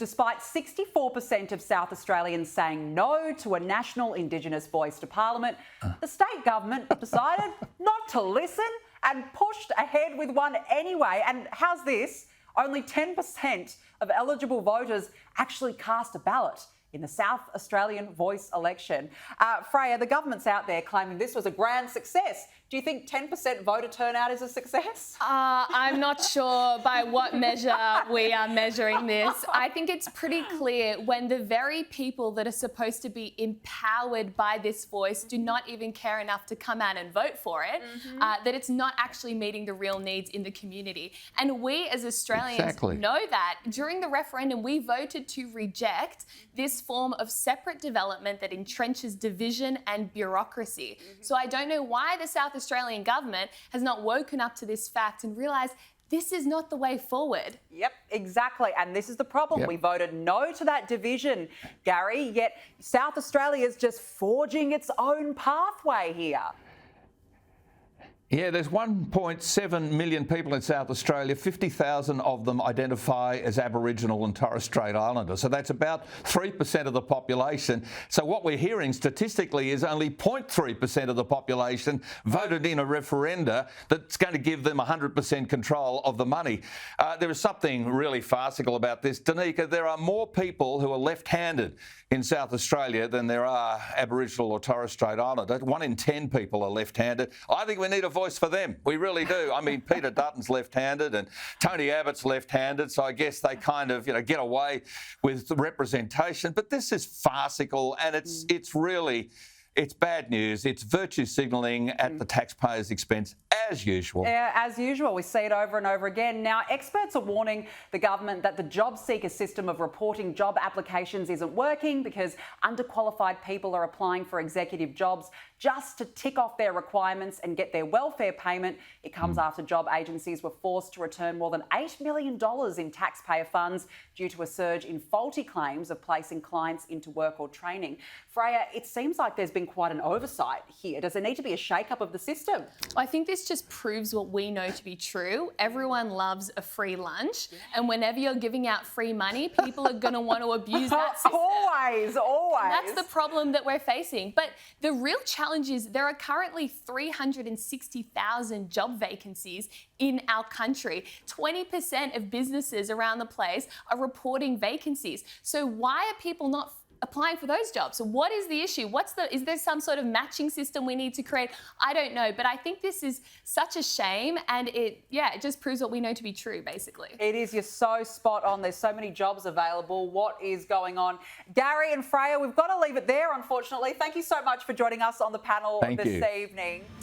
Despite 64% of South Australians saying no to a national Indigenous voice to Parliament, the state government decided not to listen and pushed ahead with one anyway. And how's this? Only 10% of eligible voters actually cast a ballot in the South Australian voice election. Freya, the government's out there claiming this was a grand success. Do you think 10% voter turnout is a success? I'm not sure by what measure we are measuring this. I think it's pretty clear when the very people that are supposed to be empowered by this voice do not even care enough to come out and vote for it, that it's not actually meeting the real needs in the community. And we as Australians know that. During the referendum, we voted to reject this form of separate development that entrenches division and bureaucracy. So I don't know why the South Australian government has not woken up to this fact and realised this is not the way forward. Yep, exactly. And this is the problem. We voted no to that division, Gary, yet South Australia is just forging its own pathway here. Yeah, there's 1.7 million people in South Australia. 50,000 of them identify as Aboriginal and Torres Strait Islander. So that's about 3% of the population. So what we're hearing statistically is only 0.3% of the population voted in a referenda that's going to give them 100% control of the money. There is something really farcical about this. Danica, there are more people who are left-handed in South Australia than there are Aboriginal or Torres Strait Islander. 1 in 10 people are left-handed. I think we need a voice for them. We really do. I mean, Peter Dutton's left-handed and Tony Abbott's left-handed, so I guess they kind of, get away with the representation. But this is farcical, and it's really, it's bad news. It's virtue signalling at the taxpayer's expense, as usual. Yeah, as usual. We see it over and over again. Now, experts are warning the government that the job seeker system of reporting job applications isn't working because underqualified people are applying for executive jobs just to tick off their requirements and get their welfare payment. It comes after job agencies were forced to return more than $8 million in taxpayer funds due to a surge in faulty claims of placing clients into work or training. Freya, it seems like there's been quite an oversight here. Does there need to be a shake-up of the system? I think this just proves what we know to be true. Everyone loves a free lunch, and whenever you're giving out free money, people are going to want to abuse that system. Always. And that's the problem that we're facing. But the real challenge is there are currently 360,000 job vacancies in our country. 20% of businesses around the place are reporting vacancies. So why are people not applying for those jobs? So what is the issue? Is there some sort of matching system we need to create? I don't know, but I think this is such a shame, and it just proves what we know to be true, basically. It is. You're so spot on. There's so many jobs available. What is going on? Gary and Freya, we've got to leave it there, unfortunately. Thank you so much for joining us on the panel this evening.